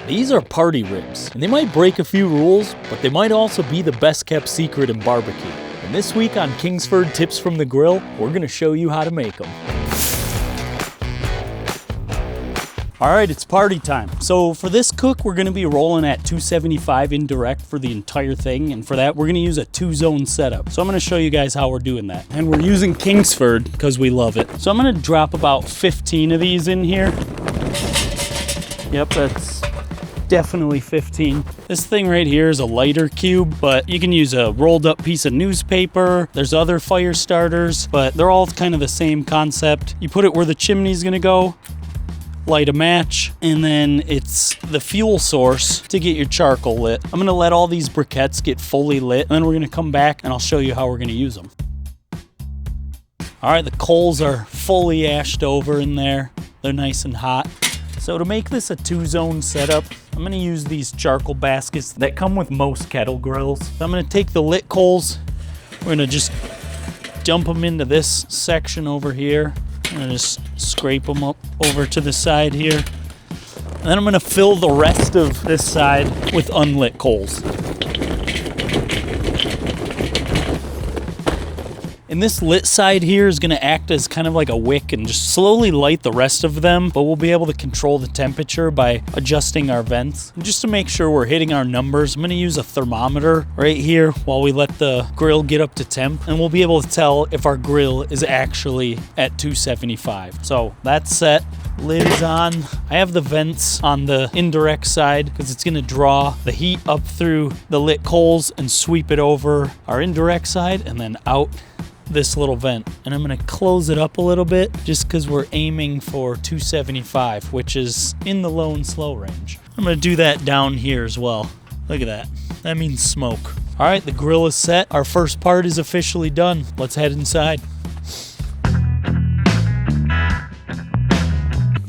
These are party ribs, and they might break a few rules, but they might also be the best kept secret in barbecue. And this week on Kingsford Tips from the Grill, we're gonna show you how to make them. All right, it's party time. So for this cook, we're gonna be rolling at 275 indirect for the entire thing. And for that, we're gonna use a 2-zone setup. So I'm gonna show you guys how we're doing that. And we're using Kingsford because we love it. So I'm gonna drop about 15 of these in here. Yep, that's definitely 15. This thing right here is a lighter cube, but you can use a rolled up piece of newspaper. There's other fire starters, but they're all kind of the same concept. You put it where the chimney's gonna go, light a match, and then it's the fuel source to get your charcoal lit. I'm gonna let all these briquettes get fully lit, and then we're gonna come back and I'll show you how we're gonna use them. All right, the coals are fully ashed over in there. They're nice and hot. So to make this a 2-zone setup, I'm gonna use these charcoal baskets that come with most kettle grills. So I'm gonna take the lit coals, we're gonna just dump them into this section over here. I'm gonna just scrape them up over to the side here. And then I'm gonna fill the rest of this side with unlit coals. And this lit side here is gonna act as kind of like a wick and just slowly light the rest of them, but we'll be able to control the temperature by adjusting our vents. And just to make sure we're hitting our numbers, I'm gonna use a thermometer right here while we let the grill get up to temp, and we'll be able to tell if our grill is actually at 275. So that's set. Lid is on. I have the vents on the indirect side because it's gonna draw the heat up through the lit coals and sweep it over our indirect side and then out this little vent. And I'm gonna close it up a little bit just because we're aiming for 275, which is in the low and slow range. I'm gonna do that down here as well. Look at that. That means smoke. All right, the grill is set. Our first part is officially done. Let's head inside.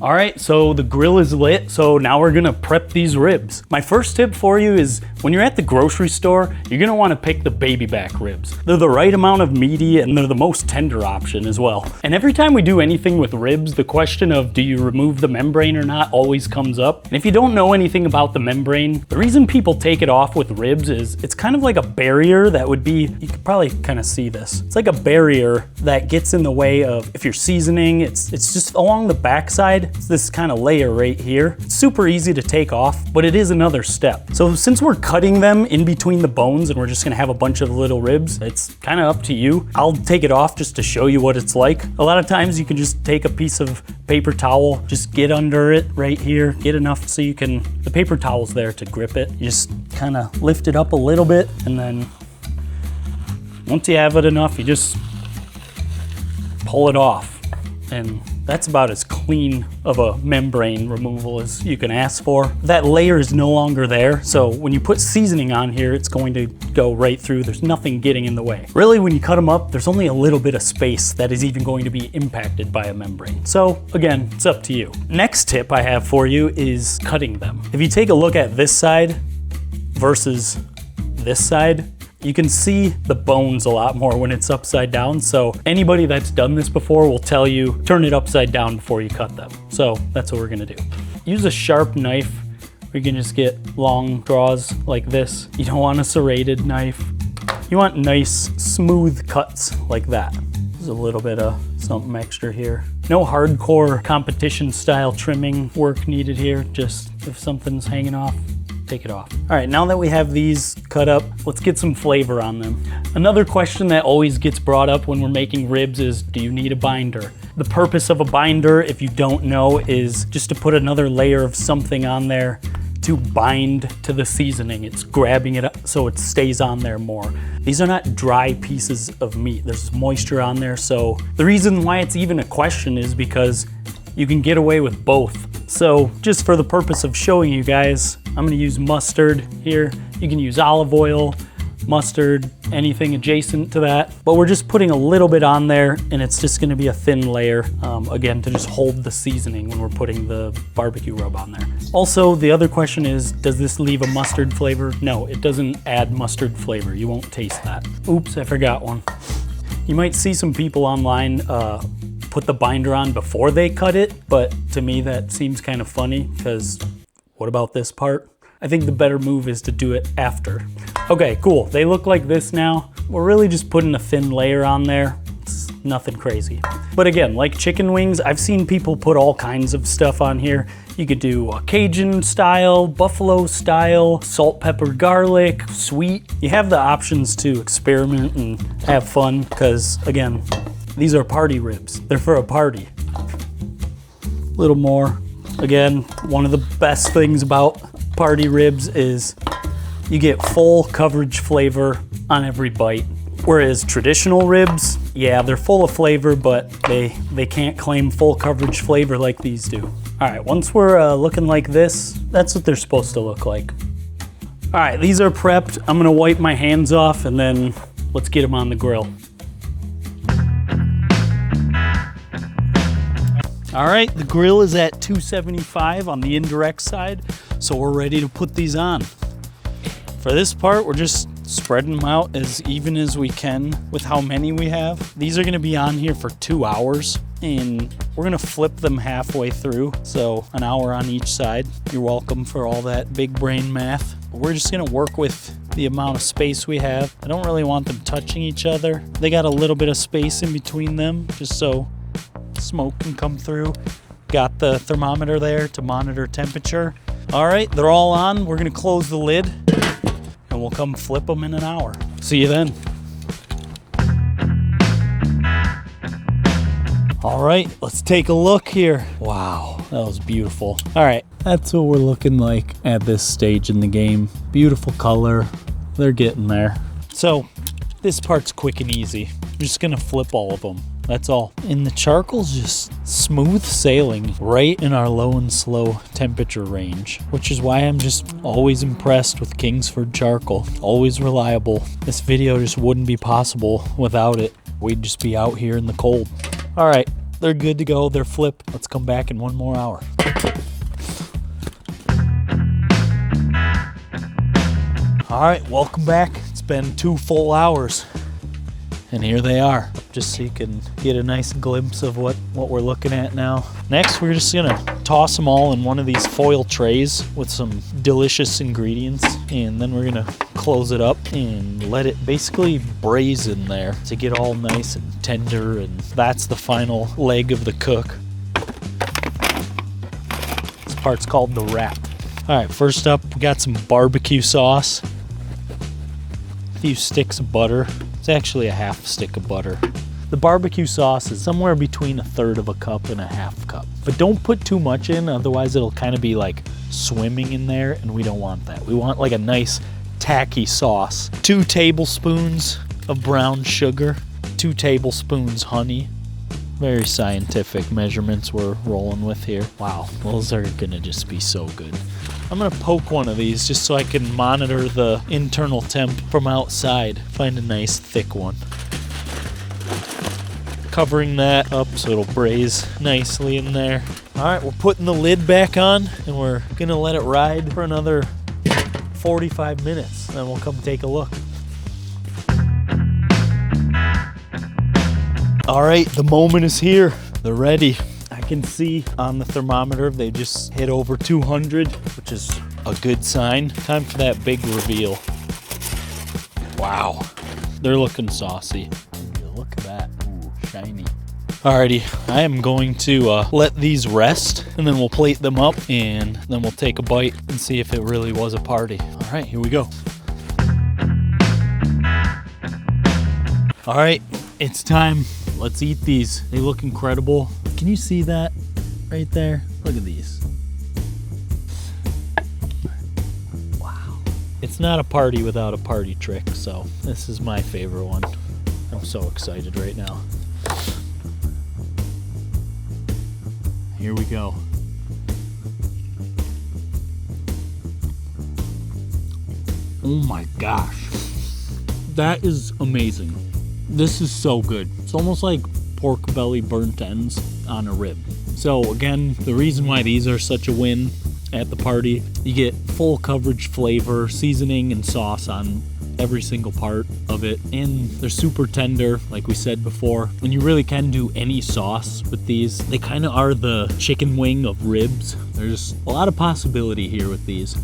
All right, so the grill is lit, so now we're gonna prep these ribs. My first tip for you is when you're at the grocery store, you're gonna wanna pick the baby back ribs. They're the right amount of meaty and they're the most tender option as well. And every time we do anything with ribs, the question of do you remove the membrane or not always comes up. And if you don't know anything about the membrane, the reason people take it off with ribs is it's kind of like a barrier that would be, you could probably kind of see this. It's like a barrier that gets in the way of, if you're seasoning, it's just along the backside. It's this kind of layer right here. It's super easy to take off, but it is another step. So since we're cutting them in between the bones and we're just gonna have a bunch of little ribs, it's kind of up to you. I'll take it off just to show you what it's like. A lot of times you can just take a piece of paper towel, just get under it right here, get enough so you can, the paper towel's there to grip it. You just kind of lift it up a little bit, and then once you have it enough, you just pull it off. And that's about as clean of a membrane removal as you can ask for. That layer is no longer there, so when you put seasoning on here, it's going to go right through. There's nothing getting in the way. Really, when you cut them up, there's only a little bit of space that is even going to be impacted by a membrane. So again, it's up to you. Next tip I have for you is cutting them. If you take a look at this side versus this side, you can see the bones a lot more when it's upside down. So anybody that's done this before will tell you, turn it upside down before you cut them. So that's what we're gonna do. Use a sharp knife. We can just get long draws like this. You don't want a serrated knife. You want nice, smooth cuts like that. There's a little bit of something extra here. No hardcore competition style trimming work needed here. Just if something's hanging off, take it off. All right, now that we have these cut up, let's get some flavor on them. Another question that always gets brought up when we're making ribs is, do you need a binder? The purpose of a binder, if you don't know, is just to put another layer of something on there to bind to the seasoning. It's grabbing it up so it stays on there more. These are not dry pieces of meat. There's moisture on there, so the reason why it's even a question is because you can get away with both. So just for the purpose of showing you guys, I'm gonna use mustard here. You can use olive oil, mustard, anything adjacent to that. But we're just putting a little bit on there, and it's just gonna be a thin layer, again, to just hold the seasoning when we're putting the barbecue rub on there. Also, the other question is, does this leave a mustard flavor? No, it doesn't add mustard flavor. You won't taste that. Oops, I forgot one. You might see some people online put the binder on before they cut it, but to me that seems kind of funny because What about this part? I think the better move is to do it after. Okay, cool. They look like this now. We're really just putting a thin layer on there. It's nothing crazy. But again, like chicken wings, I've seen people put all kinds of stuff on here. You could do Cajun style, buffalo style, salt, pepper, garlic, sweet. You have the options to experiment and have fun because, again, these are party ribs. They're for a party. A little more. Again, one of the best things about party ribs is you get full coverage flavor on every bite. Whereas traditional ribs, yeah, they're full of flavor, but they can't claim full coverage flavor like these do. All right, once we're looking like this, that's what they're supposed to look like. All right, these are prepped. I'm gonna wipe my hands off and then let's get them on the grill. All right, the grill is at 275 on the indirect side, so we're ready to put these on. For this part, we're just spreading them out as even as we can with how many we have. These are gonna be on here for 2 hours, and we're gonna flip them halfway through, so an hour on each side. You're welcome for all that big brain math. We're just gonna work with the amount of space we have. I don't really want them touching each other. They got a little bit of space in between them, just so smoke can come through. Got the thermometer there to monitor temperature. All right, they're all on. We're gonna close the lid and we'll come flip them in an hour. See you then. All right, let's take a look here. Wow, that was beautiful. All right, that's what we're looking like at this stage in the game. Beautiful color, they're getting there. So this part's quick and easy. I'm just gonna flip all of them. That's all. And the charcoal's just smooth sailing right in our low and slow temperature range, which is why I'm just always impressed with Kingsford charcoal. Always reliable. This video just wouldn't be possible without it. We'd just be out here in the cold. All right, they're good to go. They're flipped. Let's come back in 1 more hour. All right, welcome back. It's been 2 full hours. And here they are, just so you can get a nice glimpse of what we're looking at now. Next, we're just gonna toss them all in one of these foil trays with some delicious ingredients, and then we're gonna close it up and let it basically braise in there to get all nice and tender, and that's the final leg of the cook. This part's called the wrap. All right, first up, we got some barbecue sauce, a few sticks of butter. It's actually a half stick of butter. The barbecue sauce is somewhere between 1/3 of a cup and 1/2 cup. But don't put too much in, otherwise it'll kind of be like swimming in there, and we don't want that. We want like a nice tacky sauce. 2 tablespoons of brown sugar, 2 tablespoons honey. Very scientific measurements we're rolling with here. Wow, those are gonna just be so good. I'm gonna poke one of these just so I can monitor the internal temp from outside. Find a nice thick one. Covering that up so it'll braise nicely in there. All right, we're putting the lid back on and we're gonna let it ride for another 45 minutes. Then we'll come take a look. All right, the moment is here. They're ready. I can see on the thermometer they just hit over 200, which is a good sign. Time for that big reveal. Wow, they're looking saucy. Look at that, ooh, shiny. Alrighty, I am going to let these rest, and then we'll plate them up, and then we'll take a bite and see if it really was a party. All right, here we go. All right, it's time. Let's eat these. They look incredible. Can you see that right there? Look at these. Wow. It's not a party without a party trick, so this is my favorite one. I'm so excited right now. Here we go. Oh my gosh. That is amazing. This is so good. It's almost like pork belly burnt ends on a rib. So again, the reason why these are such a win at the party, you get full coverage flavor, seasoning and sauce on every single part of it, and they're super tender, like we said before. And you really can do any sauce with these. They kind of are the chicken wing of ribs. There's a lot of possibility here with these.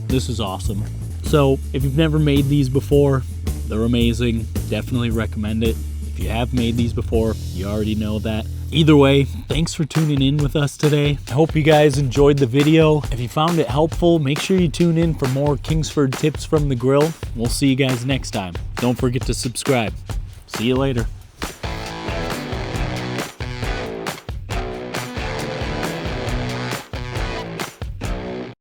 This is awesome. So if you've never made these before, they're amazing. Definitely recommend it. If you have made these before, you already know that. Either way, thanks for tuning in with us today. I hope you guys enjoyed the video. If you found it helpful, make sure you tune in for more Kingsford tips from the grill. We'll see you guys next time. Don't forget to subscribe. See you later.